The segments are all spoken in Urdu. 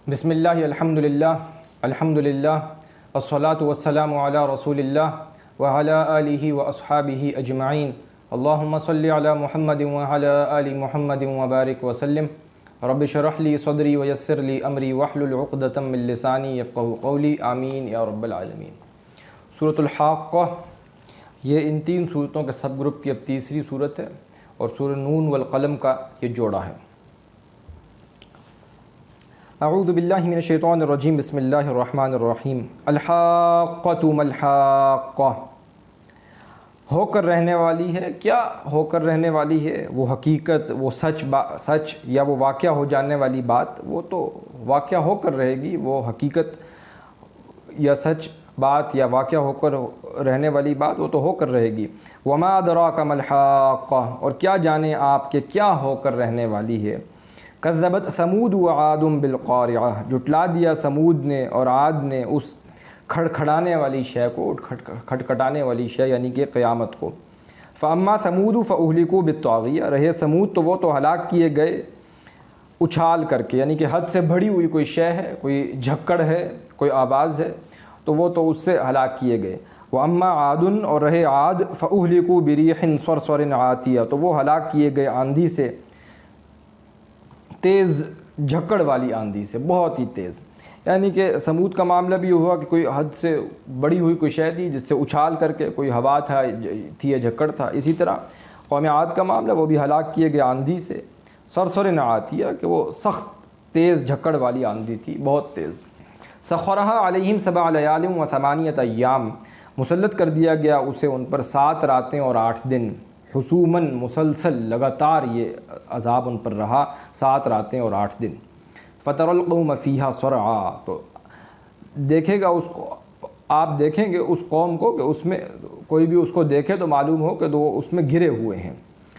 بسم اللہ الحمدللہ الحمدللہ والصلاة والسلام علی رسول اللہ وعلی آلہ واصحابہ اجمعین اللہم صلی علی محمد وعلی آل محمد وبارک وسلم رب اشرح لی صدری ویسر لی امری واحلل عقدۃ من لسانی یفقہوا قولی آمین یا رب العالمین۔ سورۃ الحاقہ یہ ان تین صورتوں کے سب گروپ کی اب تیسری صورت ہے اور سورہ نون والقلم کا یہ جوڑا ہے۔ اعوذ باللہ من الشیطان الرجیم، بسم اللہ الرحمن الرحیم۔ الحاقۃ ما الحاقہ، ہو کر رہنے والی ہے، کیا ہو کر رہنے والی ہے؟ وہ حقیقت، وہ سچ یا وہ واقعہ ہو جانے والی بات، وہ تو واقعہ ہو کر رہے گی۔ وہ حقیقت یا سچ بات یا واقعہ ہو کر رہنے والی بات وہ تو ہو کر رہے گی۔ وما ادراک ما الحاقہ، اور کیا جانے آپ کہ کیا ہو کر رہنے والی ہے۔ کذبت ثمود وعاد بالقارعہ، جھٹلا دیا سمود نے اور عاد نے اس کھڑکھڑانے والی شے کو، کھٹکھٹانے والی شے یعنی کہ قیامت کو۔ فاما ثمود فاہلکوا بالطاغیہ، رہے سمود تو وہ تو ہلاک کیے گئے اچھال کر کے، یعنی کہ حد سے بڑھی ہوئی کوئی شے ہے، کوئی جھکڑ ہے، کوئی آواز ہے تو وہ تو اس سے ہلاک کیے گئے۔ واما عاد، اور رہے عاد فاہلکوا بریح صرصر عاتیہ، تو وہ ہلاک کیے گئے آندھی سے، تیز جھکڑ والی آندھی سے، بہت ہی تیز۔ یعنی کہ سمود کا معاملہ بھی ہوا کہ کوئی حد سے بڑی ہوئی کوئی شے تھی جس سے اچھال کر کے کوئی ہوا تھی یا جھکڑ تھا۔ اسی طرح قوم عاد کا معاملہ، وہ بھی ہلاک کیے گئے آندھی سے، صرصر عاتیہ، کہ وہ سخت تیز جھکڑ والی آندھی تھی، بہت تیز۔ سخرھا علیہم 7 لیال و 8 ایام، مسلط کر دیا گیا اسے ان پر 7 راتیں اور 8 دن، حسوماً مسلسل لگاتار یہ عذاب ان پر رہا، 7 راتیں اور 8 دن۔ فَتَرَى الْقَوْمَ فِيهَا صَرْعَىٰ، تو دیکھے گا اس کو، آپ دیکھیں گے اس قوم کو کہ اس میں کوئی بھی اس کو دیکھے تو معلوم ہو کہ وہ اس میں گرے ہوئے ہیں۔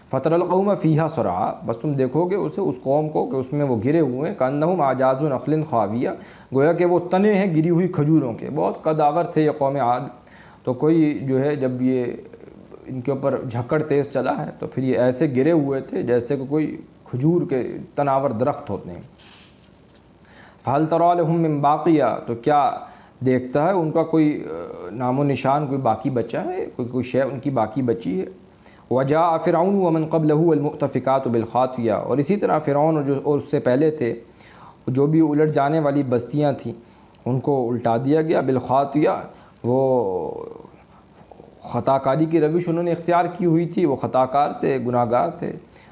فَتَرَى الْقَوْمَ فِيهَا صَرْعَىٰ، بس تم دیکھو گے اسے، اس قوم کو، کہ اس میں وہ گرے ہوئے ہیں، كَأَنَّهُمْ أَعْجَازُ نَخْلٍ خَاوِيَةٍ، گویا کہ وہ تنے ہیں گری ہوئی کھجوروں کے۔ بہت قدآور تھے یہ قوم عاد، تو کوئی جو ہے جب یہ ان کے اوپر جھکڑ تیز چلا ہے تو پھر یہ ایسے گرے ہوئے تھے جیسے کہ کوئی کھجور کے تناور درخت ہوتے ہیں۔ فَهَلْ تَرَىٰ لَهُم مِّن بَاقِيَةٍ، تو کیا دیکھتا ہے ان کا کوئی نام و نشان، کوئی باقی بچا ہے، کوئی شے ان کی باقی بچی ہے۔ وَجَاءَ فِرْعَوْنُ وَمَنْ قَبْلَهُ وَالْمُؤْتَفِكَاتُ بِالْخَاطِئَةِ، اور اسی طرح فرعون اور اس سے پہلے تھے جو بھی الٹ جانے والی بستیاں تھیں ان کو الٹا دیا گیا۔ بالخاطئہ، وہ خطا کاری کی روش انہوں نے اختیار کی ہوئی تھی، وہ خطا کار تھے، گناہ گار تھے۔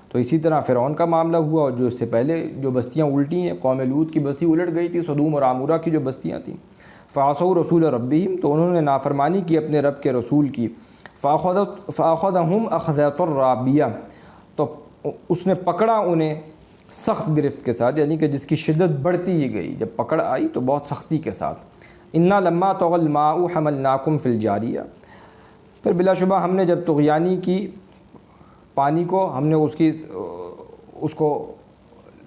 تو اسی طرح فرعون کا معاملہ ہوا، اور جو اس سے پہلے جو بستیاں الٹی ہیں، قوم لوط کی بستی الٹ گئی تھی، سدوم اور عمورہ کی جو بستیاں تھیں۔ فَعَصَوْا رَسُولَ رَبِّهِمْ، تو انہوں نے نافرمانی کی اپنے رب کے رسول کی۔ فَأَخَذَهُمْ أَخْذَةً رَّابِيَةً، تو اس نے پکڑا انہیں سخت گرفت کے ساتھ، یعنی کہ جس کی شدت بڑھتی ہی گئی، جب پکڑ آئی تو بہت سختی کے ساتھ۔ إِنَّا لَمَّا طَغَى الْمَاءُ حَمَلْنَاكُمْ فِي الْجَارِيَةِ، پھر بلا شبہ ہم نے جب طغیانی کی پانی کو، ہم نے اس کو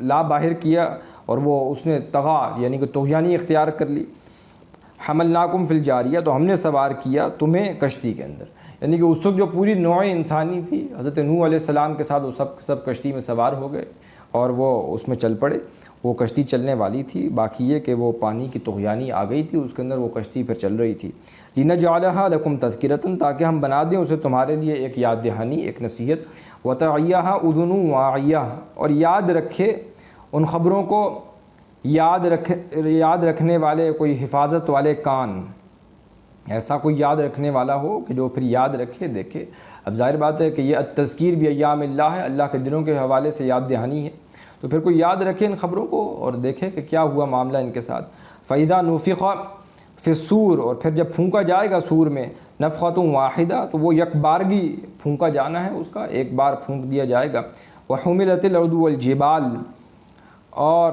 لا باہر کیا اور وہ اس نے طغا یعنی کہ طغیانی اختیار کر لی۔ حملناکم فی الجاریہ، تو ہم نے سوار کیا تمہیں کشتی کے اندر، یعنی کہ اس وقت جو پوری نوع انسانی تھی، حضرت نوح علیہ السلام کے ساتھ وہ سب کشتی میں سوار ہو گئے اور وہ اس میں چل پڑے۔ وہ کشتی چلنے والی تھی، باقی یہ کہ وہ پانی کی طغیانی آ گئی تھی اس کے اندر، وہ کشتی پھر چل رہی تھی۔ لِنَجْعَلَهَا لَكُمْ تَذْكِرَةً، تاکہ ہم بنا دیں اسے تمہارے لیے ایک یاد دہانی، ایک نصیحت۔ وَتَعِيَّهَا أُذُنٌ وَاعِيَةٌ، اور یاد رکھے ان خبروں کو، یاد رکھنے والے، کوئی حفاظت والے کان، ایسا کوئی یاد رکھنے والا ہو کہ جو پھر یاد رکھے، دیکھے۔ اب ظاہر بات ہے کہ یہ التذکیر بایام اللہ ہے، اللہ کے دنوں کے حوالے سے یاد دہانی ہے، تو پھر کوئی یاد رکھے ان خبروں کو اور دیکھے کہ کیا ہوا معاملہ ان کے ساتھ۔ فَإِذَا نُفِخَ فِي الصُّورِ، اور پھر جب پھونکا جائے گا سور میں، نفخۃ واحدہ، تو وہ یک بارگی پھونکا جانا ہے اس کا، ایک بار پھونک دیا جائے گا۔ وَحُمِلَتِ الْأَرْضُ وَالْجِبَالُ، اور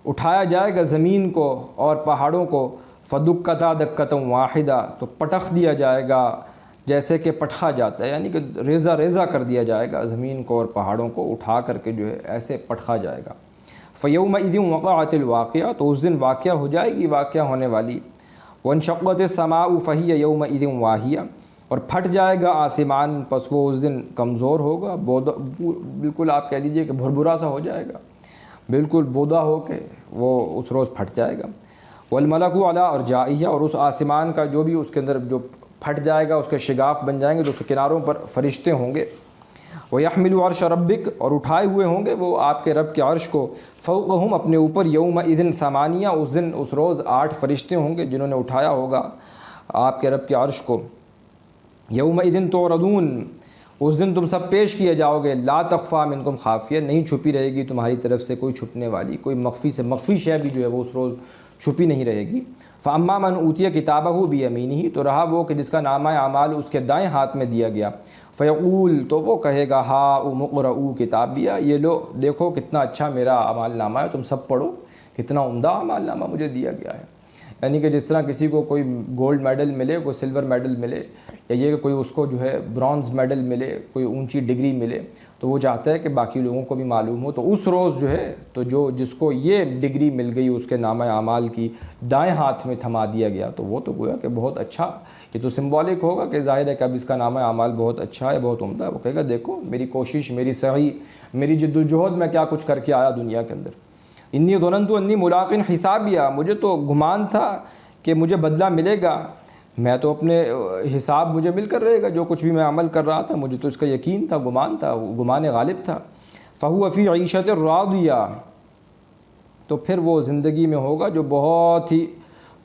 اٹھایا جائے گا زمین کو اور پہاڑوں کو۔ فَدُكَّتَا دَكَّةً واحدہ، تو پٹخ دیا جائے گا جیسے کہ پٹخا جاتا ہے، یعنی کہ ریزہ ریزہ کر دیا جائے گا زمین کو اور پہاڑوں کو، اٹھا کر کے جو ہے ایسے پٹخا جائے گا۔ فَيَوْمَئِذٍ وَقَعَتِ الْوَاقِعَةُ، تو اس دن واقعہ ہو جائے گی واقعہ ہونے والی۔ وَانشَقَّتِ السَّمَاءُ فَهِيَ يَوْمَئِذٍ وَاهِيَةٌ، اور پھٹ جائے گا آسمان، پس وہ اس دن کمزور ہوگا، بالکل آپ کہہ دیجئے کہ بھربھرا سا ہو جائے گا۔ بالکل بودا ہو کے وہ اس روز پھٹ جائے گا۔ والملک علی ارجائہ، اور اس آسمان کا جو بھی اس کے اندر جو پھٹ جائے گا، اس کے شگاف بن جائیں گے، جو اس کے کناروں پر فرشتے ہوں گے۔ وَيَحْمِلُ عَرْشَ رَبِّكَ، اور اٹھائے ہوئے ہوں گے وہ آپ کے رب کے عرش کو، فوقہم، اپنے اوپر، یومئذ ثمانیہ، اس روز 8 فرشتے ہوں گے جنہوں نے اٹھایا ہوگا آپ کے رب کے عرش کو۔ یومئذ تعرضون، اس دن تم سب پیش کیے جاؤ گے، لا تخفی منکم خافیہ، نہیں چھپی رہے گی تمہاری طرف سے کوئی چھپنے والی، کوئی مخفی سے مخفی شے بھی جو ہے وہ اس روز چھپی نہیں رہے گی۔ فاما من اوتی کتابہ بیمینہ، تو رہا وہ کہ جس کا نامہ اعمال اس کے دائیں ہاتھ میں دیا گیا، فیقول، تو وہ کہے گا، ہاؤم اقرؤوا کتابیہ، یہ لو دیکھو کتنا اچھا میرا اعمال نامہ ہے، تم سب پڑھو کتنا عمدہ اعمال نامہ مجھے دیا گیا ہے۔ یعنی کہ جس طرح کسی کو کوئی گولڈ میڈل ملے، کوئی سلور میڈل ملے، یا یہ کہ کوئی اس کو جو ہے برونز میڈل ملے، کوئی اونچی ڈگری ملے، تو وہ چاہتا ہے کہ باقی لوگوں کو بھی معلوم ہو، تو اس روز جو ہے تو جس کو یہ ڈگری مل گئی اس کے نامہ اعمال کی، دائیں ہاتھ میں تھما دیا گیا، تو وہ تو گویا کہ بہت اچھا، یہ تو سمبولک ہوگا کہ ظاہر ہے کہ اب اس کا نامہ اعمال بہت اچھا ہے، بہت عمدہ ہے۔ وہ کہے گا دیکھو میری کوشش، میری سعی، میری جد و جہد، میں کیا کچھ کر کے آیا دنیا کے اندر۔ انی ظننت انی ملاق حسابیہ، مجھے تو گمان تھا کہ مجھے بدلہ ملے گا، میں تو اپنے حساب مجھے مل کر رہے گا، جو کچھ بھی میں عمل کر رہا تھا مجھے تو اس کا یقین تھا، گمان تھا، گمان غالب تھا۔ فہو فی عیشۃ راضیہ، تو پھر وہ زندگی میں ہوگا جو بہت ہی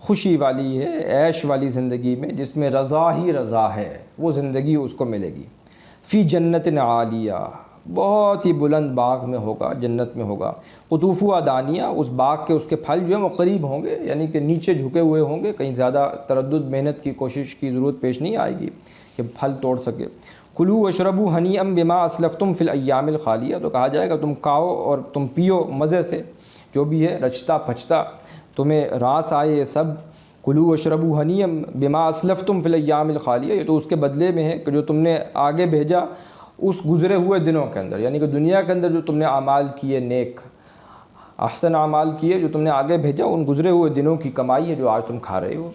خوشی والی ہے، عیش والی زندگی میں، جس میں رضا ہی رضا ہے، وہ زندگی اس کو ملے گی۔ فی جنت عالیہ، بہت ہی بلند باغ میں ہوگا، جنت میں ہوگا۔ قطوفها دانیہ، اس باغ کے اس کے پھل جو ہیں وہ قریب ہوں گے، یعنی کہ نیچے جھکے ہوئے ہوں گے، کہیں زیادہ تردد محنت کی کوشش کی ضرورت پیش نہیں آئے گی کہ پھل توڑ سکے۔ کلوا واشربوا ہنیئا بما اسلفتم فی الایام الخالیہ، تو کہا جائے گا تم کھاؤ اور تم پیو مزے سے، جو بھی ہے رچتا پچتا تمہیں راس آئے یہ سب۔ کلوا واشربوا ہنیئا بما اسلفتم فی الایام الخالیہ، یہ تو اس کے بدلے میں ہے کہ جو تم نے آگے بھیجا اس گزرے ہوئے دنوں کے اندر، یعنی کہ دنیا کے اندر جو تم نے اعمال کیے، نیک احسن اعمال کیے، جو تم نے آگے بھیجا، ان گزرے ہوئے دنوں کی کمائی ہے جو آج تم کھا رہے ہو۔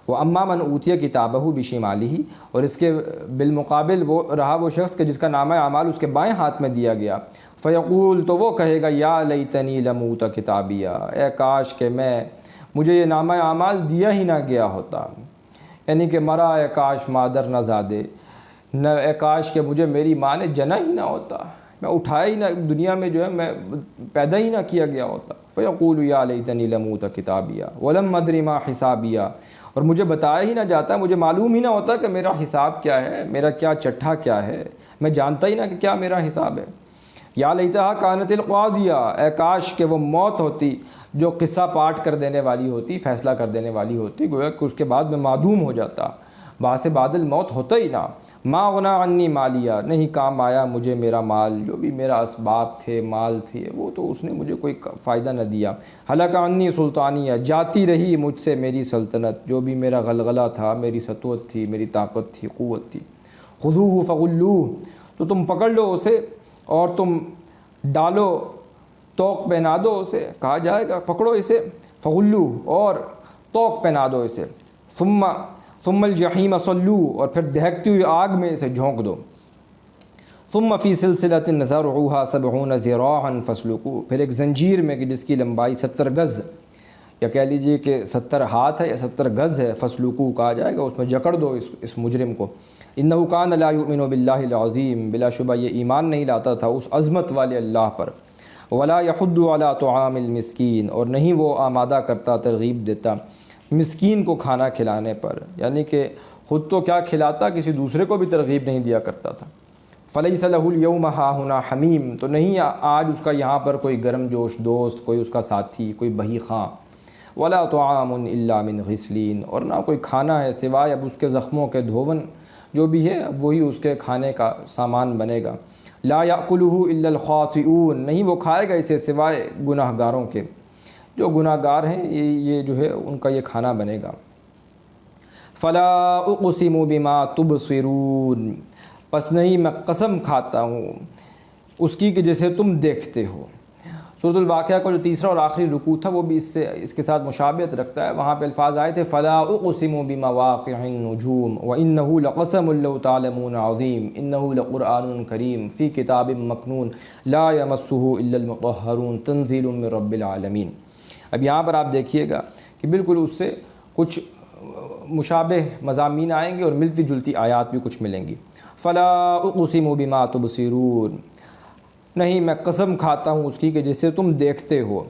وَأَمَّا مَنْ أُوتِيَ كِتَابَهُ بِشِمَالِهِ، اور اس کے بالمقابل وہ رہا وہ شخص کہ جس کا نامہ اعمال اس کے بائیں ہاتھ میں دیا گیا، فَيَقُول، تو وہ کہے گا، یا لیتنی لموت کتابیہ، اے کاش کہ مجھے یہ نامہ اعمال دیا ہی نہ گیا ہوتا، یعنی کہ مرا اے کاش مادر نہ زادے، نہ اے کاش کہ مجھے میری ماں نے جنا ہی نہ ہوتا، میں اٹھایا ہی نہ، دنیا میں جو ہے میں پیدا ہی نہ کیا گیا ہوتا۔ فیقول یا لیتنی لموت کتابیہ ولم ادر ما حسابیہ، اور مجھے بتایا ہی نہ جاتا، مجھے معلوم ہی نہ ہوتا کہ میرا حساب کیا ہے، میرا کیا چٹھا کیا ہے، میں جانتا ہی نہ کہ کیا میرا حساب ہے۔ یا لیتہا کانت القاضیہ، اے کاش کہ وہ موت ہوتی جو قصہ پاٹ کر دینے والی ہوتی، فیصلہ کر دینے والی ہوتی، گویا کہ اس کے بعد میں معدوم ہو جاتا، باعث بادل موت ہوتا ہی نہ۔ ما غنا عنی مالیہ، نہیں کام آیا مجھے میرا مال، جو بھی میرا اسباب تھے، مال تھے، وہ تو اس نے مجھے کوئی فائدہ نہ دیا۔ ہلک عنی سلطانیہ، جاتی رہی مجھ سے میری سلطنت، جو بھی میرا غلغلہ تھا، میری سطوت تھی، میری طاقت تھی، قوت تھی۔ خذوہ فغلوہ، تو تم پکڑ لو اسے اور تم ڈالو، توق پہنا دو اسے، کہا جائے گا پکڑو اسے، فغلوہ، اور توق پہنا دو اسے، ثم الجحیم صلوہ، اور پھر دہکتی ہوئی آگ میں اسے جھونک دو۔ ثم فی سلسلۃ ذرعها 70 ذراعا فاسلکوہ، پھر ایک زنجیر میں کہ جس کی لمبائی 70 گز، یا کہہ لیجئے کہ 70 ہاتھ ہے یا 70 گز ہے، فاسلکوہ کہا جائے گا، اس میں جکڑ دو اس مجرم کو۔ انہ کان لا یؤمن باللہ العظیم، بلا شبہ یہ ایمان نہیں لاتا تھا اس عظمت والے اللہ پر۔ ولا یحض علی طعام المسکین، اور نہیں وہ آمادہ کرتا، ترغیب دیتا مسکین کو کھانا کھلانے پر، یعنی کہ خود تو کیا کھلاتا، کسی دوسرے کو بھی ترغیب نہیں دیا کرتا تھا۔ فلیس لہ اليوم ہاہنا حمیم، تو نہیں آج اس کا یہاں پر کوئی گرم جوش دوست، کوئی اس کا ساتھی، کوئی بہی خواں۔ ولا طعام الا من غسلین، اور نہ کوئی کھانا ہے سوائے اب اس کے زخموں کے دھون، جو بھی ہے اب وہی اس کے کھانے کا سامان بنے گا۔ لا یاکلہ الا الخاطئون، نہیں وہ کھائے گا اسے سوائے گناہ گاروں کے، جو گناہ گار ہیں یہ جو ہے ان کا یہ کھانا بنے گا۔ فلا اقسم بما تبصرون، پس نہیں میں قسم کھاتا ہوں اس کی کہ جسے تم دیکھتے ہو۔ سورۃ الواقعہ کا جو تیسرا اور آخری رکوع تھا وہ بھی اس کے ساتھ مشابہت رکھتا ہے. وہاں پہ الفاظ آئے تھے فلا اقسم بمواقع النجوم وانه لقسم لو تعلمون عظیم انه لقرآن کریم فی کتاب مکنون لا یمسہ الا المطہرون تنزیل من رب العالمین. اب یہاں پر آپ دیکھیے گا کہ بالکل اس سے کچھ مشابہ مضامین آئیں گے اور ملتی جلتی آیات بھی کچھ ملیں گی. فلا اقسم بما تبصرون، نہیں میں قسم کھاتا ہوں اس کی کہ جسے تم دیکھتے ہو،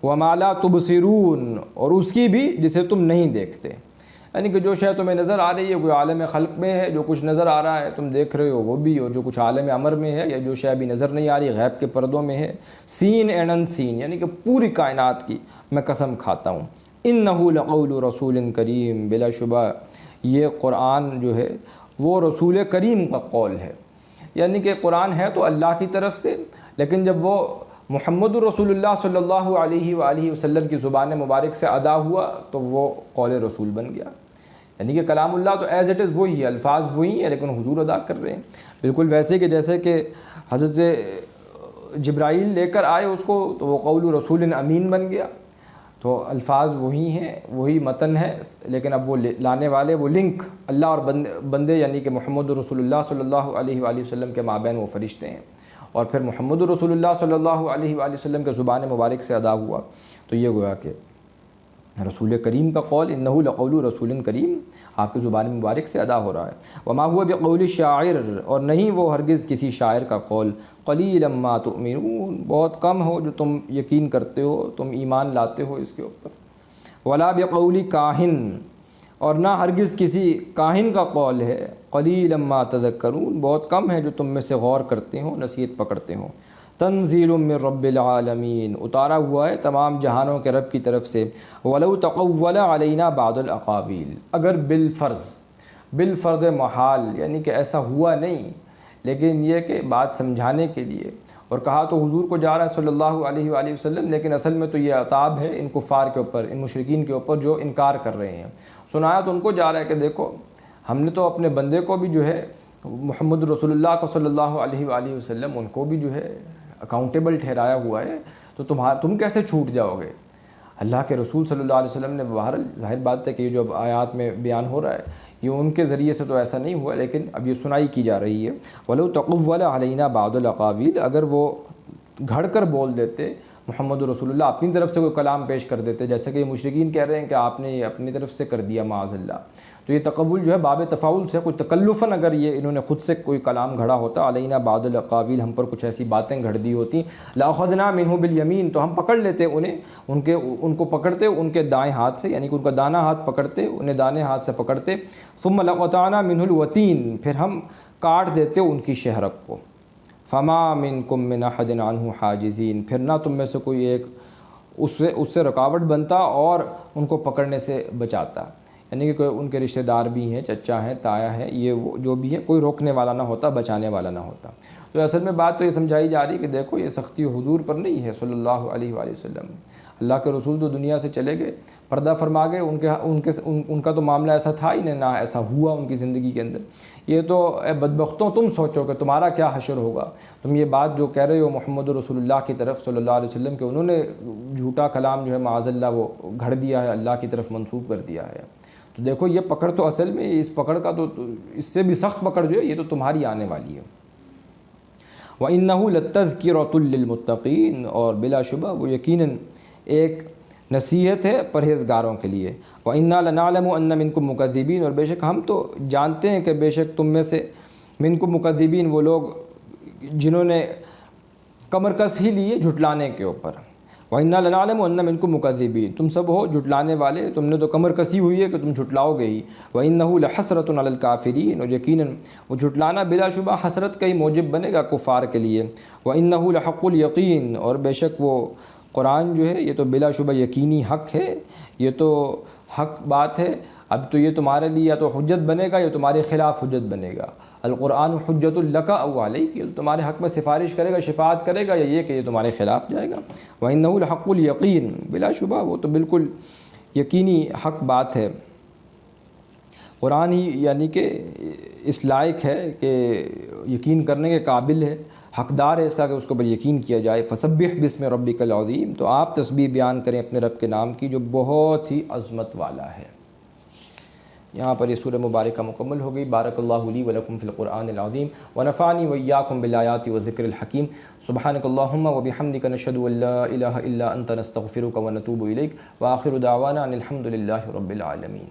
وما لا تبصرون، اور اس کی بھی جسے تم نہیں دیکھتے. یعنی کہ جو شے تمہیں نظر آ رہی ہے کوئی عالم خلق میں ہے، جو کچھ نظر آ رہا ہے تم دیکھ رہے ہو وہ بھی، اور جو کچھ عالم امر میں ہے یا جو شے ابھی نظر نہیں آ رہی غیب کے پردوں میں ہے، سین اینڈ ان سین، یعنی کہ پوری کائنات کی میں قسم کھاتا ہوں. انہ لقول رسول کریم، بلا شبہ یہ قرآن جو ہے وہ رسول کریم کا قول ہے. یعنی کہ قرآن ہے تو اللہ کی طرف سے، لیکن جب وہ محمد رسول اللہ صلی اللہ علیہ وآلہ وسلم کی زبان مبارک سے ادا ہوا تو وہ قول رسول بن گیا. یعنی کہ کلام اللہ تو ایز اٹ از وہی ہے، الفاظ وہی ہیں لیکن حضور ادا کر رہے ہیں. بالکل ویسے کہ جیسے کہ حضرت جبرائیل لے کر آئے اس کو تو وہ قول رسول امین بن گیا. تو الفاظ وہی ہیں، وہی متن ہے، لیکن اب وہ لانے والے وہ لنک اللہ اور بندے یعنی کہ محمد رسول اللہ صلی اللہ علیہ وآلہ وسلم کے مابین وہ فرشتے ہیں. اور پھر محمد رسول اللہ صلی اللہ علیہ وآلہ وسلم کے زبان مبارک سے ادا ہوا تو یہ گویا کہ رسول کریم کا قول انہ لقول رسول کریم آپ کی زبان مبارک سے ادا ہو رہا ہے. وما هو بقول شاعر، اور نہیں وہ ہرگز کسی شاعر کا قول. قلیلا ما تؤمنون، بہت کم ہو جو تم یقین کرتے ہو، تم ایمان لاتے ہو اس کے اوپر. ولا بقول کاہن، اور نہ ہرگز کسی کاہن کا قول ہے. قلیلا ما تذکرون، بہت کم ہے جو تم میں سے غور کرتے ہو، نصیحت پکڑتے ہو. تنزیل من رب العالمین، اتارا ہوا ہے تمام جہانوں کے رب کی طرف سے. ولو تقول علینا بعض الاقاویل، اگر بالفرض محال یعنی کہ ایسا ہوا نہیں، لیکن یہ کہ بات سمجھانے کے لیے، اور کہا تو حضور کو جا رہا ہے صلی اللہ علیہ وآلہ وسلم، لیکن اصل میں تو یہ عتاب ہے ان کفار کے اوپر، ان مشرکین کے اوپر جو انکار کر رہے ہیں. سنایا تو ان کو جا رہا ہے کہ دیکھو ہم نے تو اپنے بندے کو بھی جو ہے محمد رسول اللہ کو صلی اللہ علیہ وآلہ وسلم ان کو بھی جو ہے اکاؤنٹیبل ٹھہرایا ہوا ہے، تو تم کیسے چھوٹ جاؤ گے؟ اللہ کے رسول صلی اللہ علیہ وسلم نے بہرحال ظاہر بات ہے کہ یہ جو آیات میں بیان ہو رہا ہے یہ ان کے ذریعے سے تو ایسا نہیں ہوا، لیکن اب یہ سنائی کی جا رہی ہے. ولو تقول علینا بعض الاقاویل، اگر وہ گھڑ کر بول دیتے محمد رسول اللہ اپنی طرف سے کوئی کلام پیش کر دیتے، جیسے کہ یہ مشرکین کہہ رہے ہیں کہ آپ نے یہ اپنی طرف سے کر دیا معاذ اللہ، تو یہ تقول جو ہے باب تفاول سے، کوئی تکلفاً اگر یہ انہوں نے خود سے کوئی کلام گھڑا ہوتا، علینا بعض الاقاویل، ہم پر کچھ ایسی باتیں گھڑ دی ہوتی، لاخذنا منہ بالیمین، تو ہم پکڑ لیتے انہیں، ان کو پکڑتے ان کے دائیں ہاتھ سے، یعنی کہ ان کا دانا ہاتھ پکڑتے، انہیں دانے ہاتھ سے پکڑتے. ثم لقطعنا منہ الوتین، پھر ہم کاٹ دیتے ان کی شہرک کو. فما منکم من احد عنہ حاجزین، پھر نہ تم میں سے کوئی ایک اس سے رکاوٹ بنتا اور ان کو پکڑنے سے بچاتا. یعنی کہ کوئی ان کے رشتہ دار بھی ہیں، چچا ہیں، تایا ہیں، یہ وہ جو بھی ہے، کوئی روکنے والا نہ ہوتا، بچانے والا نہ ہوتا. تو اصل میں بات تو یہ سمجھائی جا رہی کہ دیکھو یہ سختی حضور پر نہیں ہے صلی اللہ علیہ وآلہ وسلم. اللہ کے رسول تو دنیا سے چلے گئے، پردہ فرما گئے، ان کا تو معاملہ ایسا تھا ہی نہیں، نہ ایسا ہوا ان کی زندگی کے اندر. یہ تو اے بدبختوں تم سوچو کہ تمہارا کیا حشر ہوگا. تم یہ بات جو کہہ رہے ہو محمد رسول اللہ کی طرف صلی اللہ علیہ وسلم کہ انہوں نے جھوٹا کلام جو ہے معاذ اللہ وہ گھڑ دیا ہے، اللہ کی طرف منسوب کر دیا ہے. تو دیکھو یہ پکڑ تو اصل میں اس پکڑ کا تو اس سے بھی سخت پکڑ جو ہے یہ تو تمہاری آنے والی ہے. وَإِنَّهُ لَتَذْكِرَةٌ لِّلْمُتَّقِينَ، اور بلا شبہ وہ یقیناً ایک نصیحت ہے پرہیزگاروں کے لیے. وَإِنَّا لَنَعْلَمُ أَنَّ مِنكُم مُكَذِّبِينَ، اور بے شک ہم تو جانتے ہیں کہ بے شک تم میں سے منکم مکذبین وہ لوگ جنہوں نے کمر کس ہی لیے جھٹلانے کے اوپر. وَإِنَّا لَنَعْلَمُ أَنَّ مِنكُم مُكَذِّبِينَ، تم سب ہو جھٹلانے والے، تم نے تو کمر کسی ہوئی ہے کہ تم جھٹلاؤ گے ہی. وَإِنَّهُ لَحَسْرَةٌ عَلَى الْكَافِرِينَ، اور یقیناً وہ جھٹلانا بلا شبہ حسرت کا ہی موجب بنے گا کفار کے لیے. وَإِنَّهُ لَحَقُّ الْيَقِينَ، اور بے شک وہ قرآن جو ہے یہ تو بلا شبہ یقینی حق ہے، یہ تو حق بات ہے. اب تو یہ تمہارے لیے یا تو حجت بنے گا یا تمہارے خلاف حجت بنے گا. القرآن حجت لک او علیک، یہ تمہارے حق میں سفارش کرے گا، شفاعت کرے گا، یا یہ کہ یہ تمہارے خلاف جائے گا. وَإِنَّهُ لَحَقُّ الْيَقِينَ، بلا شبہ وہ تو بالکل یقینی حق بات ہے. قرآن ہی یعنی کہ اس لائق ہے کہ یقین کرنے کے قابل ہے. حقدار ہے اس کا کہ اس کے اوپر یقین کیا جائے۔ فسبح بسم ربک العظیم، تو آپ تسبیح بیان کریں اپنے رب کے نام کی جو بہت ہی عظمت والا ہے۔ یہاں پر یہ سورہ مبارکہ مکمل ہو گئی۔ بارک اللہ لی ولکم فی القرآن العظیم ونفعنی وإیاکم بالآیات والذکر الحکیم۔ سبحانک اللہم وبحمدک نشہد ان لا الہ الا انت نستغفرک ونتوب الیک، وآخر دعوانا ان الحمد للہ رب العالمین۔